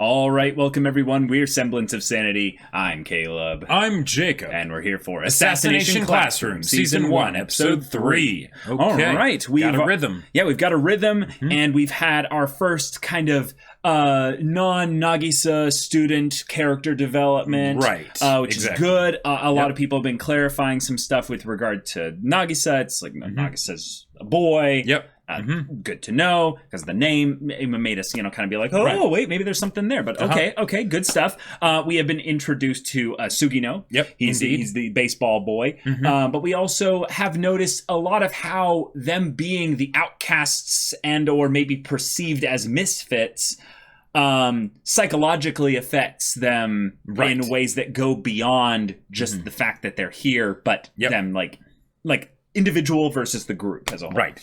All right, welcome everyone. We're Semblance of Sanity. I'm Caleb. I'm Jacob. And we're here for Assassination Classroom, Season 1, Episode 3. Okay. All right. We've got a rhythm. Yeah, we've got a rhythm, and we've had our first kind of non-Nagisa student character development. Right. Which is good. A lot of people have been clarifying some stuff with regard to Nagisa. It's like, Nagisa's a boy. Yep. Good to know, because the name made us, kind of be like, oh, wait, maybe there's something there. But okay, good stuff. We have been introduced to Sugino. Yep, he's the baseball boy. But we also have noticed a lot of how them being the outcasts and or maybe perceived as misfits psychologically affects them in ways that go beyond just the fact that they're here, but them like individual versus the group as a whole. Right.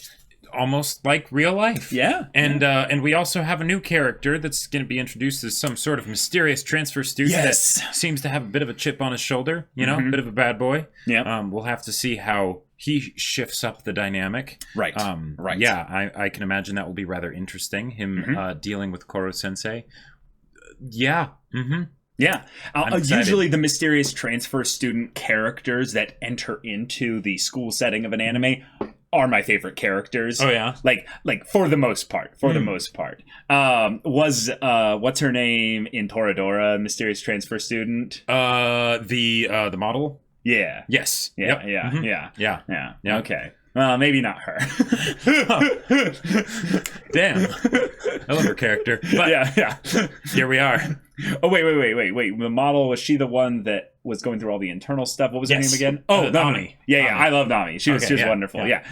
Almost like real life. Yeah. And we also have a new character that's going to be introduced as some sort of mysterious transfer student that seems to have a bit of a chip on his shoulder, a bit of a bad boy. Yeah. We'll have to see how he shifts up the dynamic. Right. Right. Yeah, I can imagine that will be rather interesting, him dealing with Korosensei. Yeah. Yeah. Usually the mysterious transfer student characters that enter into the school setting of an anime are my favorite characters. Oh yeah, like for the most part. Was what's her name in Toradora? Mysterious transfer student. The model. Yeah. Yes. Yeah. Yep. Yeah. Okay. Maybe not her. Damn. I love her character. But yeah. Here we are. Oh wait. The model, was she the one that was going through all the internal stuff? What was her name again? Oh, Nami. Yeah. I love Nami. She was wonderful. Yeah.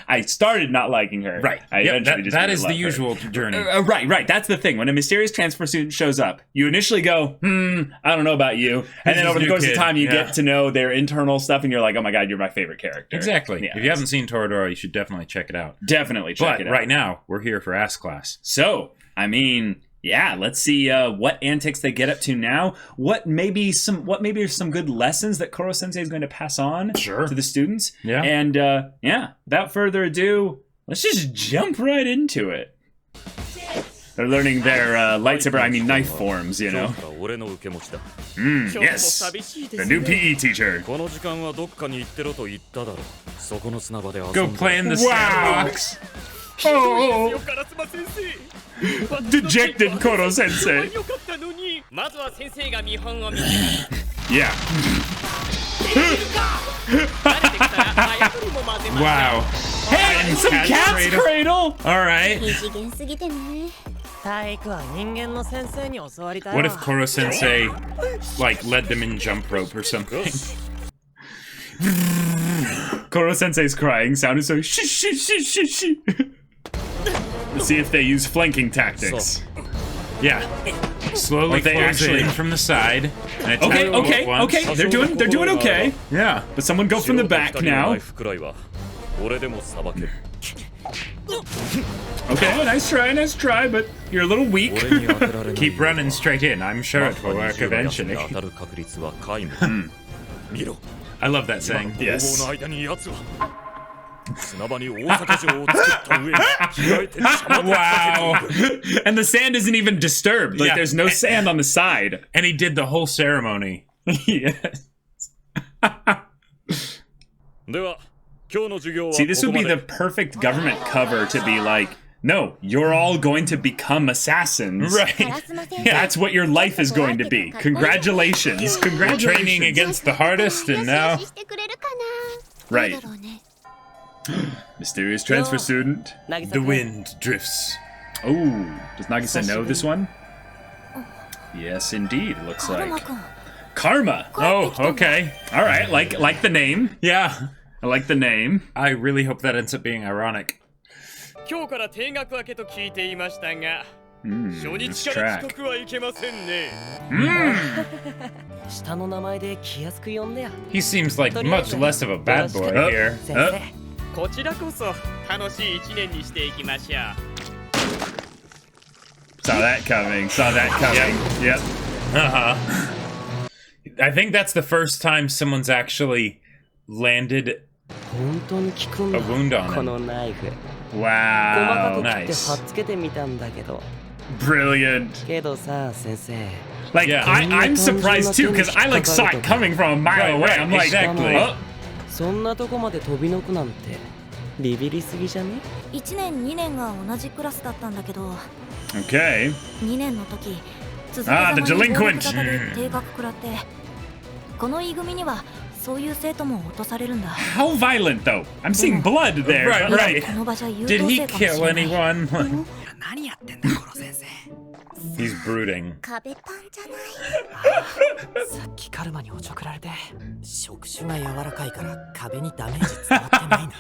I started not liking her. Right. I eventually that is the usual journey. Right. That's the thing. When a mysterious transfer student shows up, you initially go, I don't know about you. And then over the course of time, you get to know their internal stuff, and you're like, oh my god, you're my favorite character. Exactly. Yeah. If you haven't seen Toradora, you should definitely check it out. Definitely check it out. But right now, we're here for Ass Class. So, let's see what antics they get up to now. What maybe are some good lessons that Korosensei is going to pass on to the students. Yeah. And without further ado, let's just jump right into it. They're learning their knife forms, Yes. The new PE teacher. Go play in the sandbox. Oh! Dejected Korosensei. Yeah. Wow. Hey, some cat's cradle. All right. What if Korosensei led them in jump rope or something? Korosensei's crying sounded so shh. Let's see if they use flanking tactics. Yeah. Slowly close in from the side. And Okay. They're doing okay. Yeah. But someone go from the back now. Okay, nice try, but you're a little weak. Keep running straight in. I'm sure it will work eventually. I love that saying. Yes. Wow. And the sand isn't even disturbed. There's no sand on the side. And he did the whole ceremony. Yes. See, this would be the perfect government cover to be like, no, you're all going to become assassins. Right. That's what your life is going to be. Congratulations. Training against the hardest, and now... Right. Mysterious transfer student. The wind drifts. Oh, does Nagisa know this one? Yes, indeed, looks like. Karma. Oh, okay. All right, like the name. Yeah. I like the name. I really hope that ends up being ironic. This track. He seems like much less of a bad boy here. Saw that coming. Yep. I think that's the first time someone's actually landed a wound on him. Wow, nice. Brilliant. けどさ先生 Like, Yeah. I'm surprised too, because I like saw it coming from a mile away. I'm like, exactly. oh. そんなとこまで飛びのくなんてビビりすぎじゃね1年2年が同じクラスだったんだけど Okay. 2年の時続け Ah, ざ the まに暴 delinquent. 力沙汰で定額食らってこの E 組にはそういう生徒も落とされるんだ How violent, though? I'm seeing blood there. Right, but, right. like, この場じゃ優 Did 等 he 生かもし kill れない anyone? 何やってんだコロ先生 He's brooding. 壁パンじゃないさっきカルマにおちょくられて触手が柔らかいから壁にダメージ伝わってないな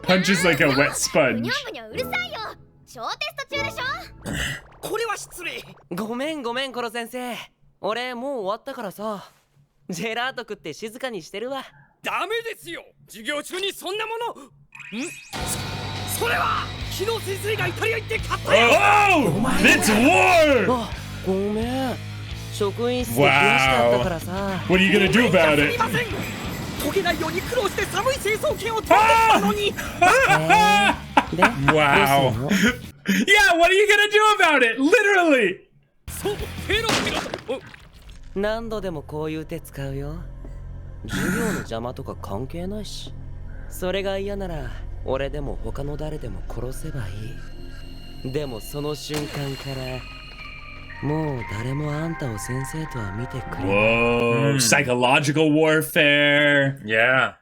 punches like a wet ブニ sponge. ョンブニョンうるさいよ小テスト中でしょこれは失礼ごめんコロ先生俺もう終わったからさジェラート食って静かにしてるわダメですよ授業中にそんなものそれは昨日先生がイタリア行って買ったよ Oh! It's war! あごめん職員室で冷やしてあったからさ What are you gonna do about す it? みません溶けないように苦労して寒い清掃券を取ってきたのにで Wow. どうすんの Yeah, what are you gonna do about it? Literally! そうペロペロ何度でもこういう手使うよ授業の邪魔とか関係ないしそれが嫌なら俺でも他の誰でも殺せばいいでもその瞬間からもう誰もあんたを先生とは見てくれない Whoa, psychological warfare. Yeah.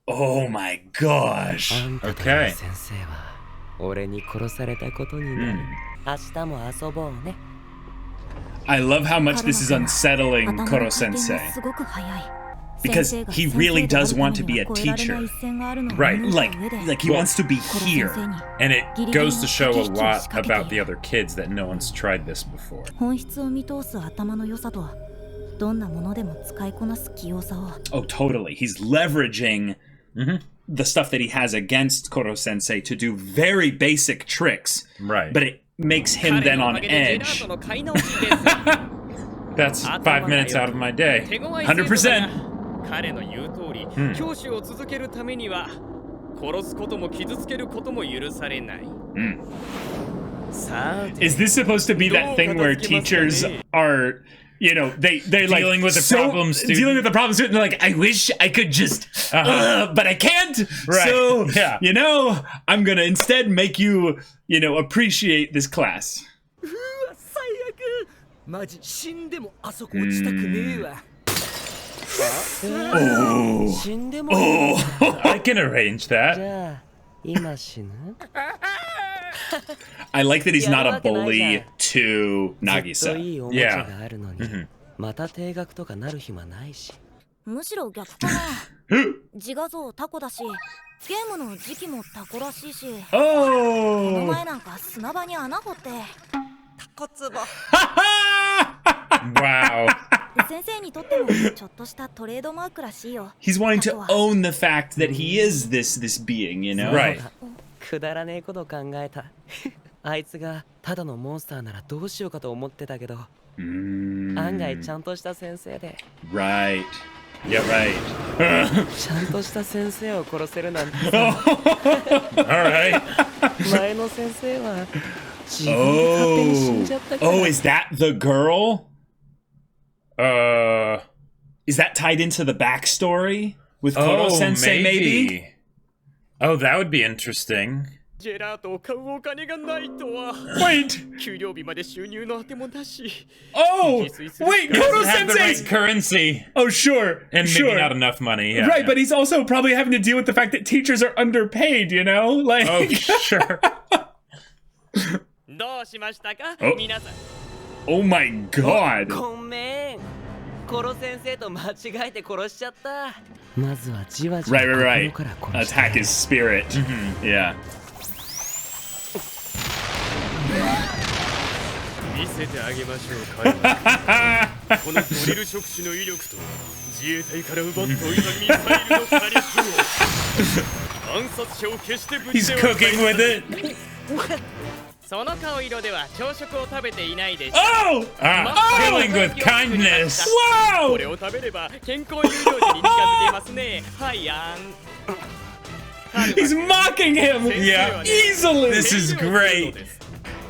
Oh my gosh. あんたと Okay. 先生は俺に殺されたことになる、明日も遊ぼうね I love how much this is unsettling 頭の回転が Korosensei. すごく速い Because he really does want to be a teacher. Right. Like he wants to be here. And it goes to show a lot about the other kids that no one's tried this before. 本質を見通す頭の良さとどんなものでも使いこなす器用さを Oh, totally. He's leveraging the stuff that he has against Korosensei to do very basic tricks. Right. But it makes him then on 彼のおかげでジェラー edge. トの買い直しです That's 5 minutes out of my day. 手強い生徒だが100%. 彼の言う通り、教師を続けるためには殺すことも傷つけることも許されない、さて Is this supposed to be that thing where teachers are, you know, they're like Dealing with the problem student. dealing with the problem student. They're like, I wish I could just, but I can't. Right. So, Yeah. you know, I'm gonna instead make you, you know, appreciate this class. うわ最悪マジ死んでもあそこ落ちたくねえわ死んでもいい I can arrange じ that. ゃあ今死ぬ I like that he's not a やるわけないじゃん。 bully to ずっと Nagisa. いいおもちゃがあるのに、また定額とかなる暇ないしむしろ逆かな自画像タコだしゲームの時期もタコらしいしこの Oh! 前なんか砂場に穴掘ってタコツボ Wow. 先生にとってもちょっとしたトレードマークらしいよ He's wanting to own the fact that he is this being, you know? Right. くだらねえこと考えたあいつがただのモンスターならどうしようかと思ってたけど、案外ちゃんとした先生で Right. Yeah, right. ちゃんとした先生を殺せるなんて All right. 前の先生は自分で勝手に死んじゃったから Oh, is that the girl? Uh. Is that tied into the backstory with Oh, Korosensei, maybe? Oh, that would be interesting. ジェラートを買うお金がないとは Wait! 給料日まで収入のあてもなし Oh! Wait, Doesn't have the right Korosensei's... currency Oh, sure. and sure. maybe not enough money. Yeah, Right, yeah. but he's also probably having to deal with the fact that teachers are underpaid, you know? Like... Oh, sure. どうしましたかお皆さん Oh my god! ごめんコロ先生と間違えて殺しちゃったまずはじわじわ Right, right, 心 right. から殺して Attack his spirit. Yeah. 見せてあげましょう彼はこのドリル触手の威力と自衛隊から奪っておいたミサイルの火力を暗殺者を決して無 He's 事では cooking with it. その顔色では朝食を食べていないでしょ Oh! Ah, killing with kindness. こ Wow! れを食べれば健康有料児に近づけますねはいやん He's mocking him! Yeah. Easily! This is great.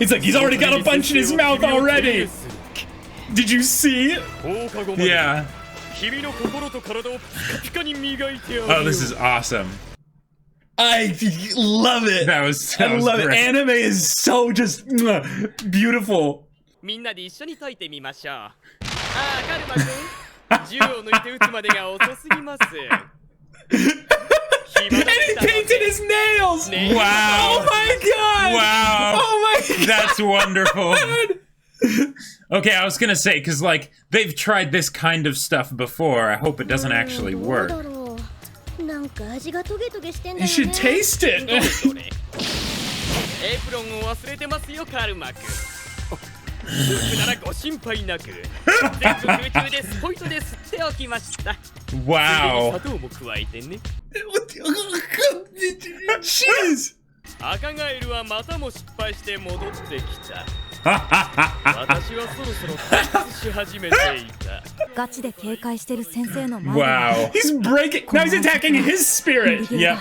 He's like, he's already got a bunch in his mouth already. Did you see? Yeah. 君の心と体をピカピカに磨いてやる Oh, this is awesome. I love it. That was I love it. great. Anime is so just beautiful. みんなで一緒に解いてみましょう。ああ、カルマ君、銃を抜いて撃つまでが遅すぎます。And he painted his nails. Wow. Oh my god. Wow. Oh my god. That's wonderful. Okay, I was gonna say, because, like, they've tried this kind of stuff before. I hope it doesn't actually work. なんか味がトゲトゲしてんだ You よね should taste it. エプロンを忘れてますよ、カルマ君。スープならご心配なく。全部空中でスポイトで吸っておきました。 Wow. 砂糖も加えてね。 Jeez. 赤ガエルはまたも失敗して戻ってきた。私はそろそろ退出し始めていた。ガチで警戒してる先生の前で Wow. He's breaking. Now he's attacking his spirit. Yep.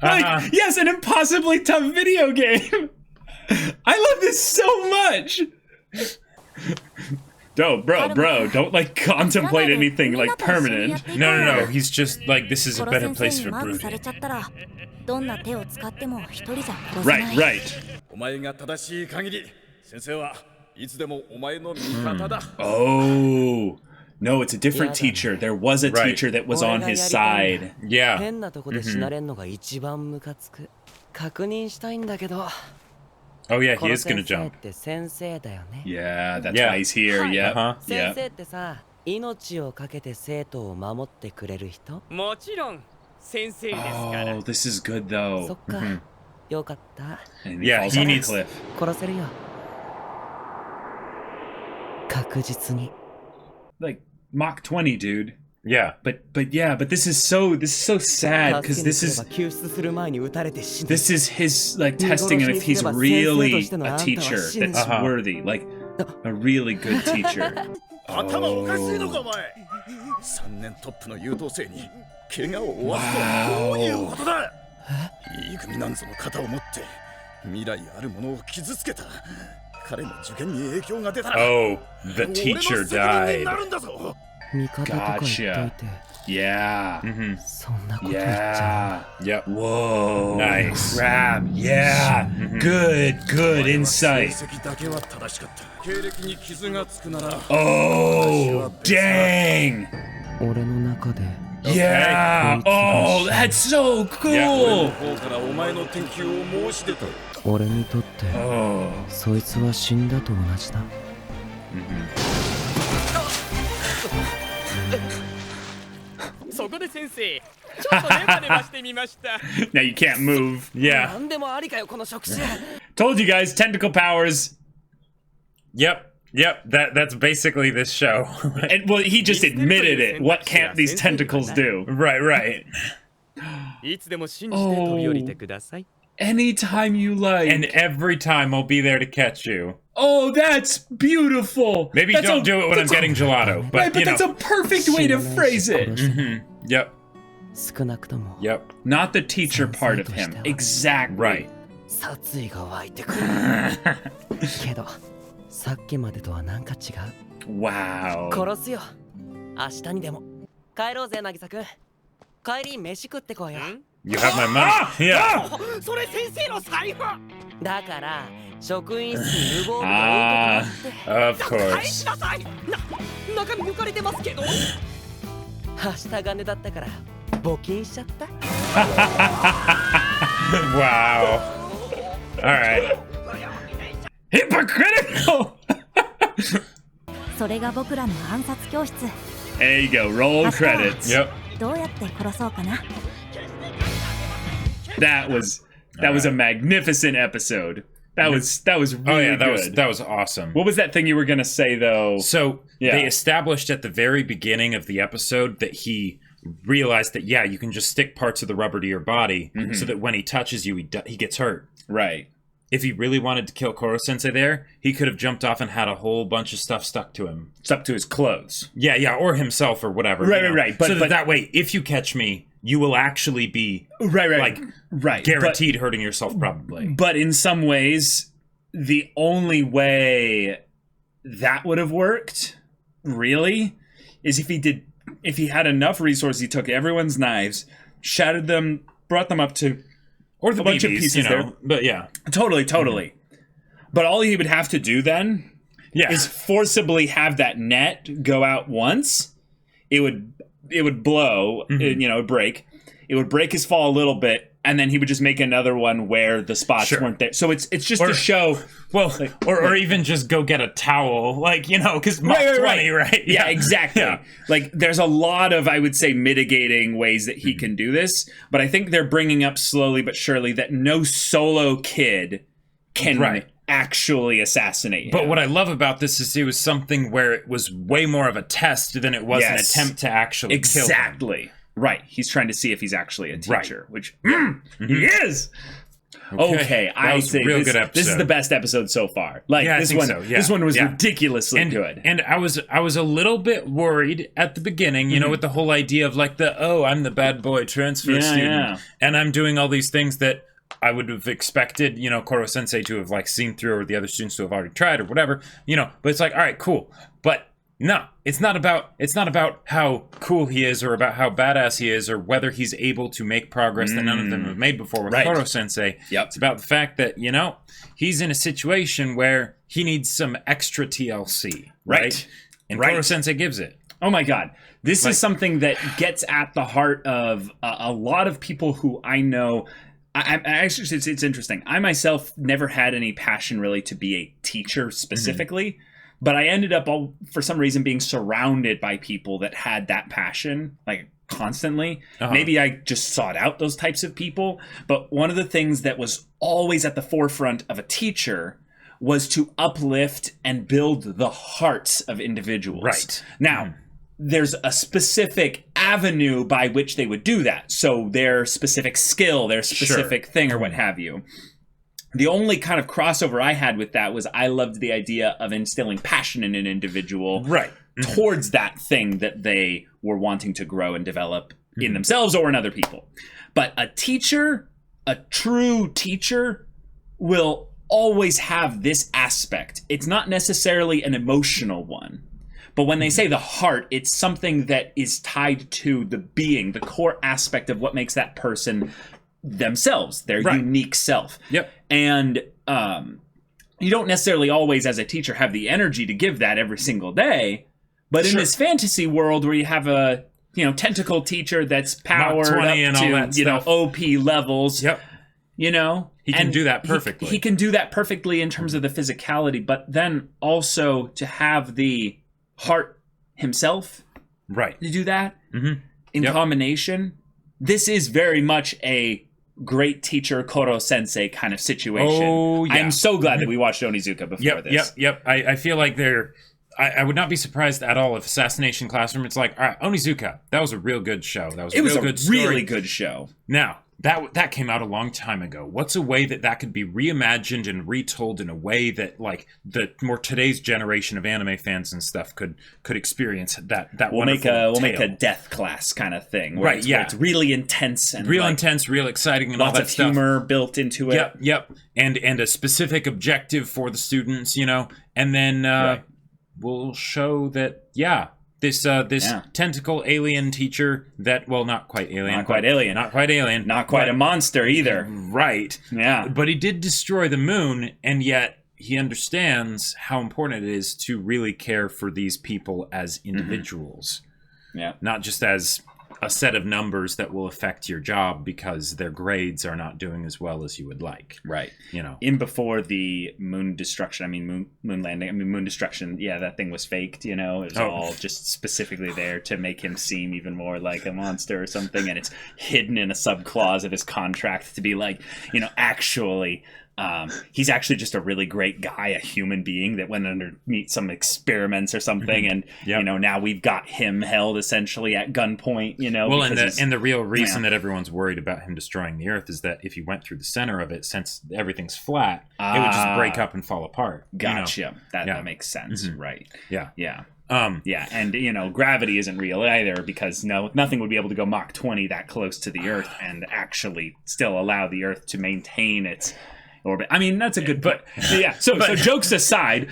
Like, yes, an impossibly tough video game. I love this so much. Bro, don't like contemplate anything like permanent. No. He's just like, this is a better place for マークされ brooding. ちゃったらどんな手を使っても一人じゃ殺せない Right. お前が正しい限り先生はいつでもお前の味方だ Oh. No, it's a different teacher. There was a Right. teacher that was on his side. Yeah. 変なとこで死なれんのが一番ムカつく確認したいんだけど Oh, yeah, he コロ is 先 gonna 生 jump. って先生だよね Yeah, that's Yeah. why he's here. Yep. Uh-huh. 先生 Yep. ってさ命をかけて生徒を守ってくれる人もちろん先生ですから。 Oh, this is good そ though. っか、よかった And he Yeah, falls he off the needs- cliff. 殺せるよ確実に Like Mach 20, dude. Yeah. But this is so sad because 助けに来れば救出する前に撃たれて死ぬ this is his like testing and if he's really a teacher that's Uh-huh. worthy, like a really good teacher. 頭おかしいのかお前3年トップの優等生に怪我を負わすとはどういうことだいい組なんぞの肩を持って未来あるものを傷つけた彼の受験に影響が出たら Oh, the 俺の teacher 責任 died. になるんだぞ味方とか言っといて Yeah. そんなこと言っちゃ Yeah. Yep. Whoa. Nice. Crap. Yeah. Good insight. 成績だけは正しかった経歴に傷がつくなら Oh, dang. う俺の中で Yeah. Oh, that's so 俺 cool. の方からお前の転級を申し出た俺にとって Oh. そいつは死んだと同じだそこで先生、ちょっとネバネバしてみました。 Now you can't move. Yeah. なんでもありかよこの職種 Told you guys, tentacle powers. Yep. That's basically this show. And well, he just admitted it. What can't these tentacles do? Right. いつでも信じて飛び降りてください。 Anytime you like. And every time I'll be there to catch you. Oh, that's beautiful. Maybe That's don't a- do it when I'm that's a- getting gelato. Right, But, but you that's know. a perfect way to phrase it. Yep. 少なくとも Yep. Not the teacher part of him. Exactly. Right. 殺意が湧いてくるけどさっきまでとはなんか違う Wow. 殺すよ明日にでも帰ろうぜ渚くん帰り飯食ってこうよ You have my money. Yeah. それ先生の財布。だから職員室に無防備が置いとくなって Of course. なさい。中身抜かれてますけど。明日金だったから募金しちゃった Wow. All right. Hypocritical. それが僕らの暗殺教室 There you go. Roll credits. Yep. どうやって殺そうかな That was a magnificent episode. That was really Oh yeah, good. that was awesome. What was that thing you were gonna say though? So Yeah. they established at the very beginning of the episode that he realized that you can just stick parts of the rubber to your body so that when he touches you, he gets hurt. Right. If he really wanted to kill Korosensei there, he could have jumped off and had a whole bunch of stuff stuck to him. It's up to his clothes. Yeah, or himself or whatever. Right, you know. right. But- so but- that way, if you catch me, you will actually be Right. like right. guaranteed hurting yourself probably. But in some ways, the only way that would have worked, really, is if he had enough resources, he took everyone's knives, shattered them, brought them up to or the bunch of BBs, pieces there. But yeah. Totally. But all he would have to do then is forcibly have that net go out once. It would blow, break. It would break his fall a little bit, and then he would just make another one where the spots weren't there. So it's just to show. Well, or even just go get a towel, because Mach 20, right? Yeah, exactly. Yeah. Like, there's a lot of, I would say, mitigating ways that he can do this, but I think they're bringing up slowly but surely that no solo kid can actually assassinate him. But what I love about this is it was something where it was way more of a test than it was an attempt to actually kill him. Exactly. Right. He's trying to see if he's actually a teacher, which he is. Okay, I say good episode. This is the best episode so far. This one was ridiculously good. And I was a little bit worried at the beginning, with the whole idea of I'm the bad boy transfer student, and I'm doing all these things that I would have expected, Korosensei to have seen through, or the other students to have already tried, or whatever, But it's all right, cool. But no, it's not about how cool he is, or about how badass he is, or whether he's able to make progress that none of them have made before with Korosensei. Yep. It's about the fact that, he's in a situation where he needs some extra TLC. Right. And Korosensei gives it. Oh my God. This is something that gets at the heart of a lot of people who I know. I actually, it's interesting. I myself never had any passion really to be a teacher specifically. But I ended up, for some reason, being surrounded by people that had that passion, constantly. Maybe I just sought out those types of people. But one of the things that was always at the forefront of a teacher was to uplift and build the hearts of individuals. Right. Now, there's a specific avenue by which they would do that. So their specific skill, their specific thing, or what have you. The only kind of crossover I had with that was I loved the idea of instilling passion in an individual towards that thing that they were wanting to grow and develop in themselves or in other people. But a teacher, a true teacher, will always have this aspect. It's not necessarily an emotional one. But when they say the heart, it's something that is tied to the being, the core aspect of what makes that person themselves, their unique self. Yep. And you don't necessarily always, as a teacher, have the energy to give that every single day. But in this fantasy world where you have a tentacle teacher that's powered up and all that to stuff. OP levels. Yep. He can do that perfectly. He can do that perfectly in terms of the physicality, but then also to have the heart himself to do that in combination. This is very much a great teacher Korosensei kind of situation. Oh, yeah. I'm so glad that we watched Onizuka before this. Yep. I feel like I would not be surprised at all if Assassination Classroom, it's like, all right, Onizuka, that was a real good show. That was a real good story. Really good show. Now, that came out a long time ago. What's a way that could be reimagined and retold in a way that the more today's generation of anime fans and stuff could experience that we'll make a death class kind of thing, where it's really intense and real intense, real exciting, and all that stuff. Lots of humor built into it. Yep. And a specific objective for the students, and then we'll show that this tentacle alien teacher that, well, not quite alien. Not quite a monster either. Right. Yeah. But he did destroy the moon, and yet he understands how important it is to really care for these people as individuals. Yeah. Not just as a set of numbers that will affect your job because their grades are not doing as well as you would like. Right. In before the moon destruction, moon landing, moon destruction, that thing was faked, it was all just specifically there to make him seem even more like a monster or something, and it's hidden in a subclause of his contract to be like, actually he's actually just a really great guy, a human being that went underneath some experiments or something, and now we've got him held essentially at gunpoint. Well, and the real reason that everyone's worried about him destroying the Earth is that if he went through the center of it, since everything's flat, it would just break up and fall apart. Gotcha. That makes sense. Right. Yeah. And gravity isn't real either, because nothing would be able to go Mach 20 that close to the Earth and actually still allow the Earth to maintain its I mean, that's a good point. Yeah. So jokes aside,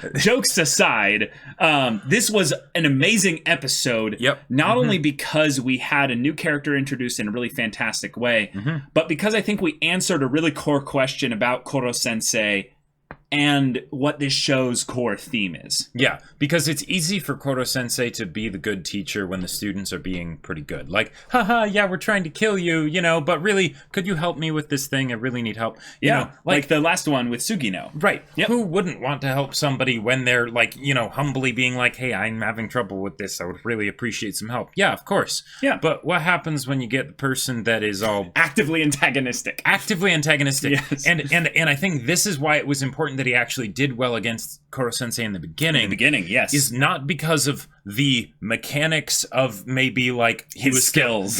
this was an amazing episode. Yep. Not only because we had a new character introduced in a really fantastic way, but because I think we answered a really core question about Korosensei and what this show's core theme is. Yeah, because it's easy for Korosensei to be the good teacher when the students are being pretty good. Like, haha, yeah, we're trying to kill you, you know, but really, could you help me with this thing? I really need help. You know, like the last one with Sugino. Right. Yep. Who wouldn't want to help somebody when they're, like, you know, humbly being like, hey, I'm having trouble with this. I would really appreciate some help. Yeah, of course. Yeah. But what happens when you get the person that is all... Actively antagonistic. Yes. And I think this is why it was important that he actually did well against Korosensei in the beginning. Yes. Is not because of the mechanics of maybe like his skills.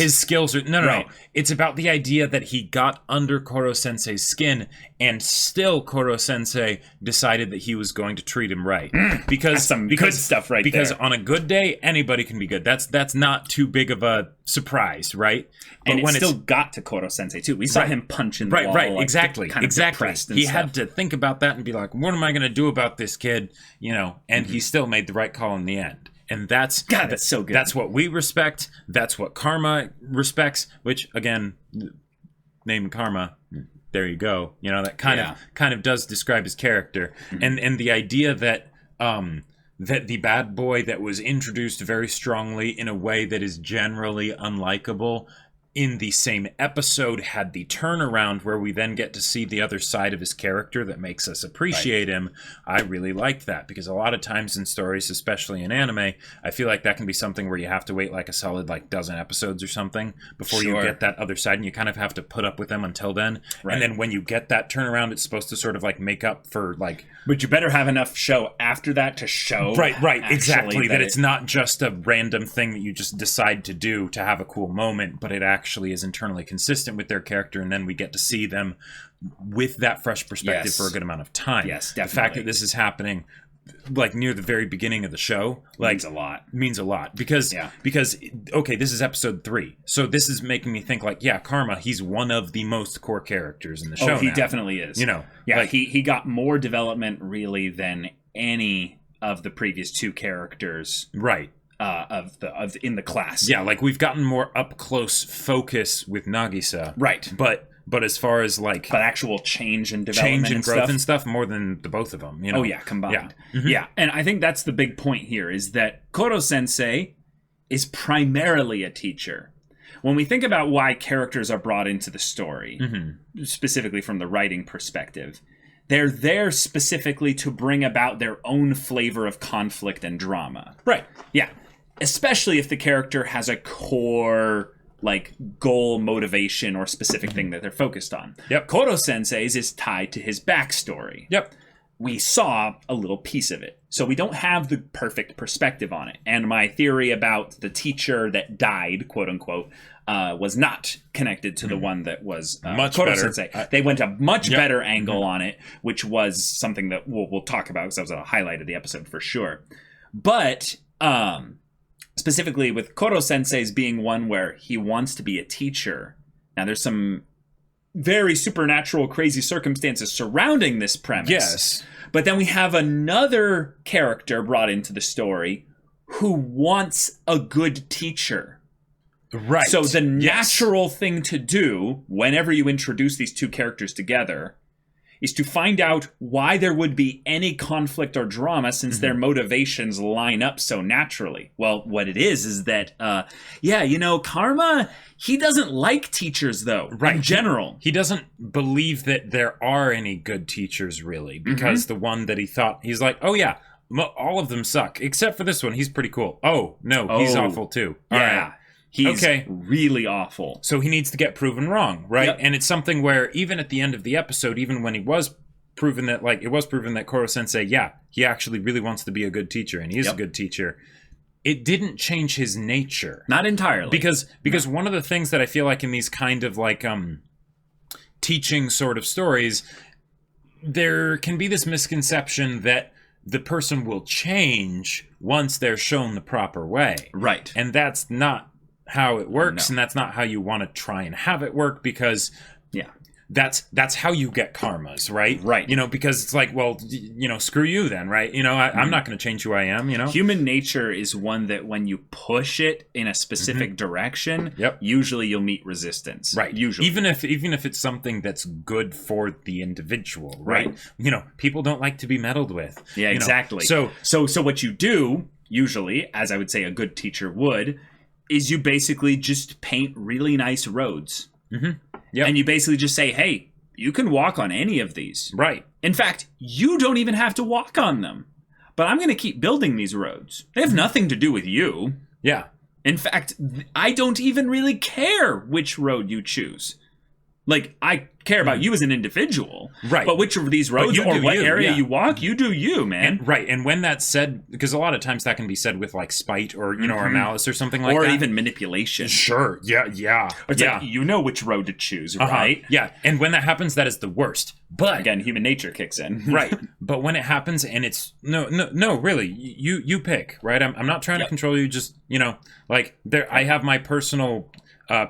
No. It's about the idea that he got under Korosensei's skin, and still Korosensei decided that he was going to treat him right. Because that's good stuff right there. Because on a good day, anybody can be good. That's not too big of a surprise, right? But and when it still got to Korosensei too. We saw him punch in the wall. Right, like, exactly. Kind of He had to think about that and be like, what am I going to do about this kid? You know, and he still made the right call in the end. And that's so good. That's what we respect. That's what Karma respects. Which again, name Karma. There you go. You know, that kind of does describe his character. And the idea that that the bad boy that was introduced very strongly in a way that is generally unlikable in the same episode had the turnaround where we then get to see the other side of his character that makes us appreciate him. I really liked that, because a lot of times in stories, especially in anime, I feel like that can be something where you have to wait like a solid like dozen episodes or something before you get that other side, and you kind of have to put up with them until then. And then when you get that turnaround, it's supposed to sort of like make up for like... But you better have enough show after that to show... Right, exactly. That it's not just a random thing that you just decide to do to have a cool moment, but it actually is internally consistent with their character, and then we get to see them with that fresh perspective for a good amount of time. Yes, definitely. The fact that this is happening like near the very beginning of the show like means a lot because okay, this is episode 3, so this is making me think like, yeah, Karma, he's one of the most core characters in the show. He definitely is, you know. Like he got more development really than any of the previous 2 characters of in the class. Yeah, like we've gotten more up close focus with Nagisa, right? But as far as like actual change and development and growth and stuff, more than the both of them, you know. Oh yeah, combined. Yeah. And I think that's the big point here, is that Korosensei is primarily a teacher. When we think about why characters are brought into the story, specifically from the writing perspective, they're there specifically to bring about their own flavor of conflict and drama. Right. Yeah. Especially if the character has a core like goal, motivation, or specific thing that they're focused on. Yep. Korosensei's is tied to his backstory. Yep. We saw a little piece of it, so we don't have the perfect perspective on it. And my theory about the teacher that died, quote unquote, was not connected to the one that was much Korosensei. better. They went a much better angle on it, which was something that we'll talk about, because that was a highlight of the episode for sure. But specifically with Korosensei's being one where he wants to be a teacher. Now, there's some very supernatural, crazy circumstances surrounding this premise. Yes. But then we have another character brought into the story who wants a good teacher. Right. So the natural thing to do whenever you introduce these 2 characters together is to find out why there would be any conflict or drama, since their motivations line up so naturally. Well, what it is that, Karma, he doesn't like teachers, though, in general. He doesn't believe that there are any good teachers, really, because the one that he thought, he's like, oh, yeah, all of them suck, except for this one. He's pretty cool. Oh, no, he's awful, too. All right. He's really awful. So he needs to get proven wrong, right? Yep. And it's something where even at the end of the episode, even when he was proven that, like, it was proven that Korosensei, he actually really wants to be a good teacher, and he is a good teacher, it didn't change his nature. Not entirely. Because one of the things that I feel like in these kind of, like, teaching sort of stories, there can be this misconception that the person will change once they're shown the proper way. Right. And that's not how it works, and that's not how you want to try and have it work, because that's how you get karmas, right? Right. Because it's like, well, screw you then, right? I'm not going to change who I am. Human nature is one that when you push it in a specific direction, usually you'll meet resistance. Right. Usually, even if it's something that's good for the individual, right? People don't like to be meddled with. Yeah, exactly. So what you do usually, as I would say a good teacher would, is you basically just paint really nice roads. And you basically just say, hey, you can walk on any of these. Right. In fact, you don't even have to walk on them. But I'm going to keep building these roads. They have nothing to do with you. Yeah. In fact, I don't even really care which road you choose. Like, I care about you as an individual. Right. But which of these roads or what area you walk, you do you, man. And when that's said, because a lot of times that can be said with like spite or, or malice or something like that. Or even manipulation. Sure. Yeah. It's like, you know which road to choose, right? Yeah. And when that happens, that is the worst. But again, human nature kicks in. Right. But when it happens and it's no, really, you pick, right? I'm not trying to control you. Just, like I have my personal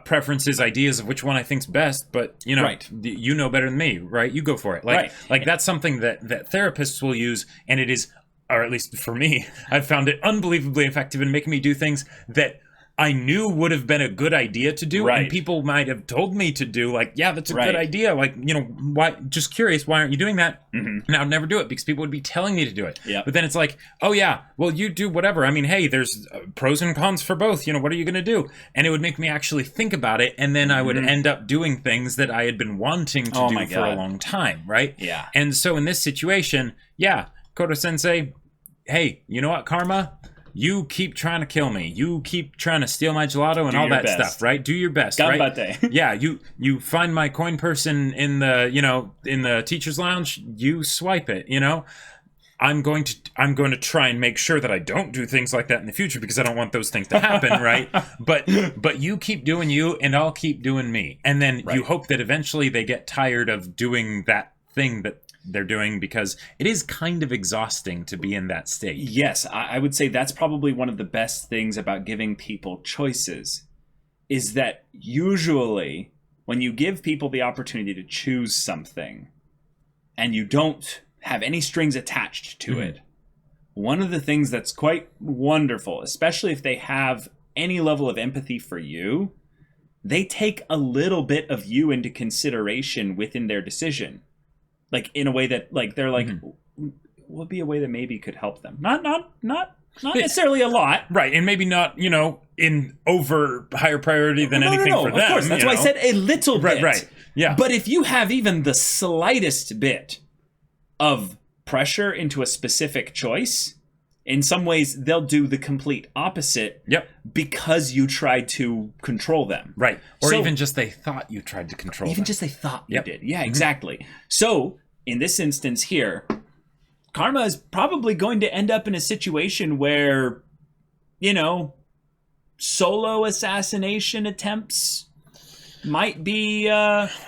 preferences, ideas of which one I think's best, but you know better than me, right? You go for it. Like that's something that therapists will use, and it is, or at least for me, I've found it unbelievably effective in making me do things that I knew would have been a good idea to do, and people might have told me to do. Like, yeah, that's a good idea. Like, why? Just curious, why aren't you doing that? And I would never do it because people would be telling me to do it. But then it's like, oh yeah, well you do whatever. I mean, hey, there's pros and cons for both. What are you gonna do? And it would make me actually think about it, and then I would end up doing things that I had been wanting to do for a long time, right? Yeah. And so in this situation, Korosensei, hey, you know what, Karma? You keep trying to kill me. You keep trying to steal my gelato and all that stuff, right? Do your best, right? Ganbatte. Yeah, you find my coin purse in the teacher's lounge. You swipe it. I'm going to try and make sure that I don't do things like that in the future because I don't want those things to happen, right? But you keep doing you, and I'll keep doing me, and then you hope that eventually they get tired of doing that thing that they're doing, because it is kind of exhausting to be in that state. Yes, I would say that's probably one of the best things about giving people choices, is that usually when you give people the opportunity to choose something and you don't have any strings attached to it, one of the things that's quite wonderful, especially if they have any level of empathy for you, they take a little bit of you into consideration within their decision. Like in a way that, like, they're like, what would be a way that maybe could help them? Not necessarily a lot, right? And maybe not, in over higher priority than anything for them. Of course, that's why I said a little bit. Right. Yeah. But if you have even the slightest bit of pressure into a specific choice, in some ways they'll do the complete opposite. Yep. Because you tried to control them. Right. Or even just they thought you tried to control them. Even just they thought you did. Yeah, exactly. So, in this instance here, Karma is probably going to end up in a situation where, solo assassination attempts might be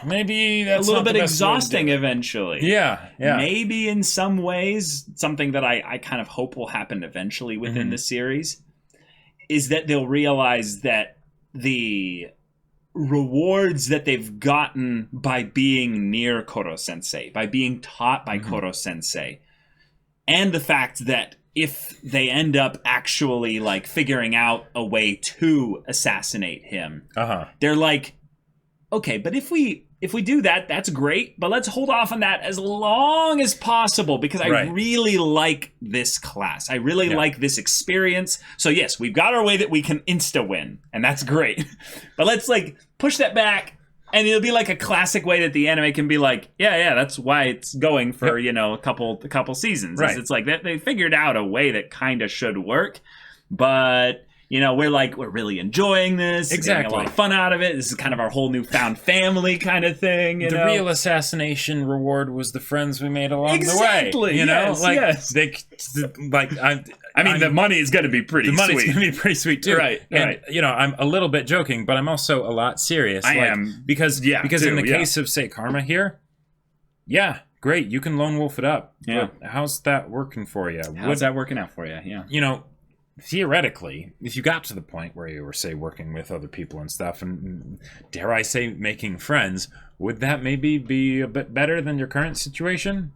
maybe that's a little bit exhausting eventually. Yeah. Maybe in some ways, something that I kind of hope will happen eventually within the series is that they'll realize that the rewards that they've gotten by being near Korosensei, by being taught by Korosensei, and the fact that if they end up actually like figuring out a way to assassinate him, they're like, okay, but if we do that, that's great, but let's hold off on that as long as possible because I really like this class. I really like this experience. So yes, we've got our way that we can insta-win, and that's great. But let's like push that back, and it'll be like a classic way that the anime can be like, yeah, that's why it's going for, a couple seasons. Right. It's like they figured out a way that kind of should work, but we're really enjoying this. Exactly. Getting a lot of fun out of it. This is kind of our whole newfound family kind of thing. The real assassination reward was the friends we made along the way. Exactly. Yes. The money is going to be pretty sweet. The money's going to be pretty sweet too. Right. And, I'm a little bit joking, but I'm also a lot serious. I am. Because in the case of, say, Karma here, great. You can lone wolf it up. Yeah. But how's that working for you? How's that working out for you? Yeah. Theoretically, if you got to the point where you were, say, working with other people and stuff, and dare I say, making friends, would that maybe be a bit better than your current situation?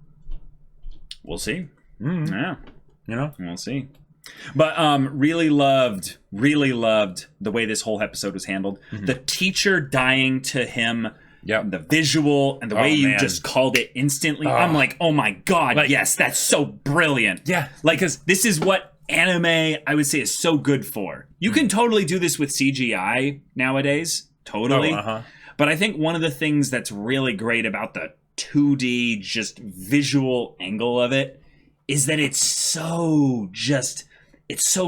We'll see. Mm-hmm. Yeah. You know? We'll see. But really loved the way this whole episode was handled. Mm-hmm. The teacher dying to him, Yep. the visual, and the way you man. just called it instantly. I'm like, oh my God, Like- yes, that's so brilliant. Yeah. Like, because this is what anime, I would say, is so good for. You can totally do this with CGI nowadays. Totally. Oh, uh-huh. But I think one of the things that's really great about the 2D, just visual angle of it is that it's so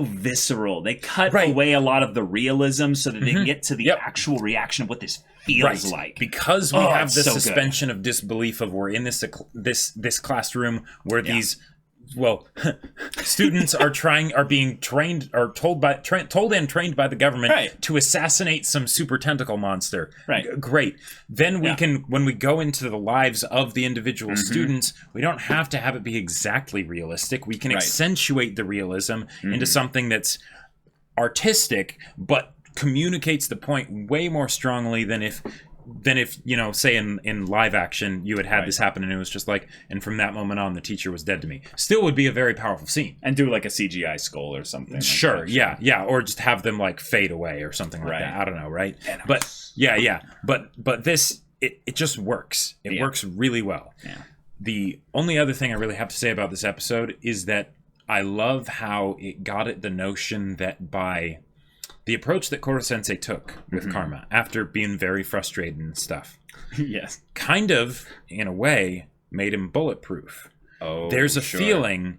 visceral. They cut away a lot of the realism so that they can get to the actual reaction of what this feels like. Because we have it's this so good. suspension of disbelief of we're in this classroom where these students are being trained or told and trained by the government to assassinate some super tentacle monster. Right. Great. Then we can, when we go into the lives of the individual students, we don't have to have it be exactly realistic. We can accentuate the realism into something that's artistic, but communicates the point way more strongly than if say in live action you had this happen and it was just like, and from that moment on the teacher was dead to me. Still would be a very powerful scene. And do like a CGI skull or something. Sure, like that. Yeah, or just have them like fade away or something like that. I don't know, right? But but this it just works. It works really well. Yeah. The only other thing I really have to say about this episode is that I love how it got at the notion that by the approach that Korosensei took with Karma after being very frustrated and stuff, kind of, in a way, made him bulletproof. There's a feeling,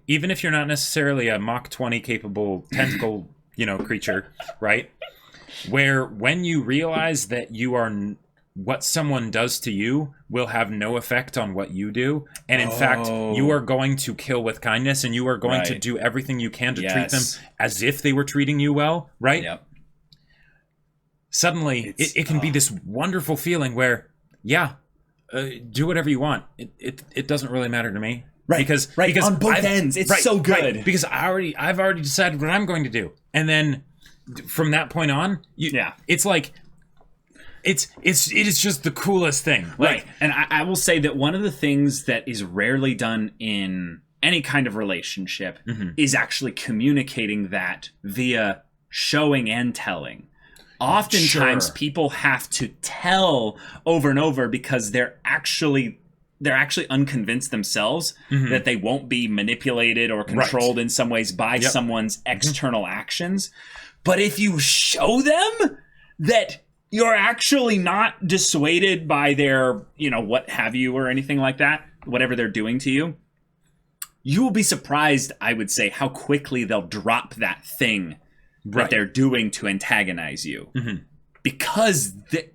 even if you're not necessarily a Mach 20 capable tentacle, creature, right? Where when you realize that you are what someone does to you will have no effect on what you do, and in fact you are going to kill with kindness, and you are going to do everything you can to treat them as if they were treating you well, right? Suddenly it can be this wonderful feeling where do whatever you want, it doesn't really matter to me, because on both ends it's so good, because I've already decided what I'm going to do, and then from that point on it's like it is just the coolest thing. Right. And I will say that one of the things that is rarely done in any kind of relationship is actually communicating that via showing and telling. Oftentimes people have to tell over and over because they're actually unconvinced themselves that they won't be manipulated or controlled in some ways by someone's external actions. But if you show them that you're actually not dissuaded by their, what have you or anything like that, whatever they're doing to you, you will be surprised, I would say, how quickly they'll drop that thing that they're doing to antagonize you. Because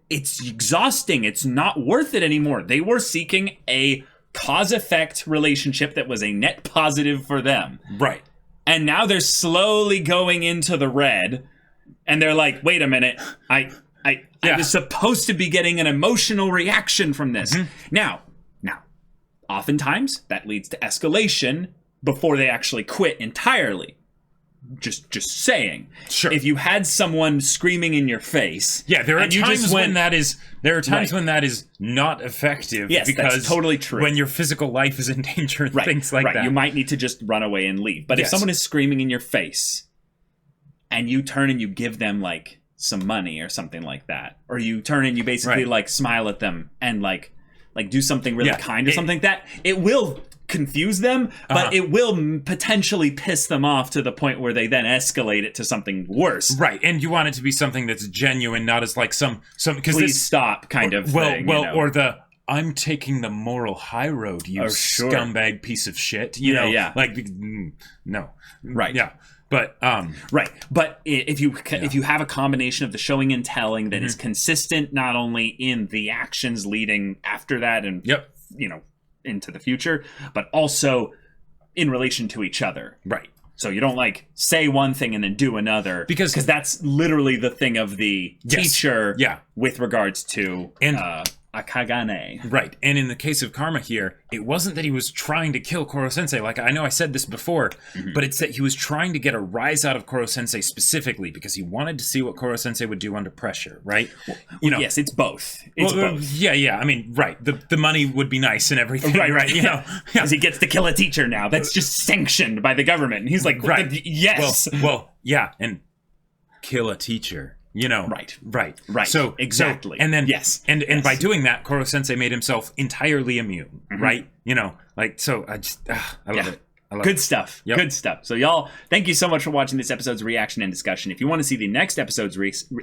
it's exhausting. It's not worth it anymore. They were seeking a cause-effect relationship that was a net positive for them. Right. And now they're slowly going into the red, and they're like, wait a minute, I was supposed to be getting an emotional reaction from this. Now, oftentimes that leads to escalation before they actually quit entirely. Just saying. Sure. If you had someone screaming in your face, there are times when that is not effective. Yes, because that's totally true. When your physical life is in danger and things like that, you might need to just run away and leave. But if someone is screaming in your face, and you turn and you give them like some money or something like that, or you turn and you basically like smile at them and like do something really kind or something like that, it will confuse them, but it will potentially piss them off to the point where they then escalate it to something worse. Right, and you want it to be something that's genuine, not as like some because please stop kind of thing. Or the I'm taking the moral high road, you scumbag piece of shit. You know, like no, But but if you have a combination of the showing and telling that is consistent, not only in the actions leading after that and into the future, but also in relation to each other. Right. So you don't like say one thing and then do another, because that's literally the thing of the teacher with regards to Akagane. Right. And in the case of Karma here, it wasn't that he was trying to kill Korosensei. Like, I know I said this before, but it's that he was trying to get a rise out of Korosensei specifically because he wanted to see what Korosensei would do under pressure, right? Yes, it's both. It's both. Yeah. I mean, right. The money would be nice and everything. Right. Because he gets to kill a teacher now. That's just sanctioned by the government. And he's like, right. Yes. Well, yeah. And kill a teacher. Right. So exactly, and then yes, and by doing that, Korosensei made himself entirely immune, right? So I just I love it. Good stuff. Yep. Good stuff. So y'all, thank you so much for watching this episode's reaction and discussion. If you want to see the next episode's reaction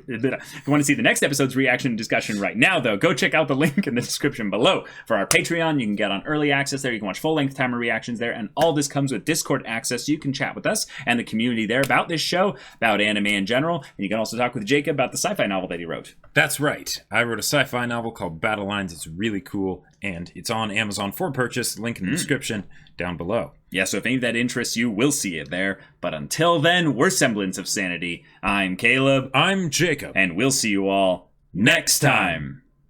and discussion right now, though, go check out the link in the description below for our Patreon. You can get on early access there. You can watch full-length timer reactions there, and all this comes with Discord access. So you can chat with us and the community there about this show, about anime in general, and you can also talk with Jacob about the sci-fi novel that he wrote. That's right. I wrote a sci-fi novel called Battle Lines. It's really cool, and it's on Amazon for purchase. Link in the description down below. Yeah, so if any of that interests you, we'll see it there. But until then, we're Semblance of Sanity. I'm Caleb. I'm Jacob. And we'll see you all next time.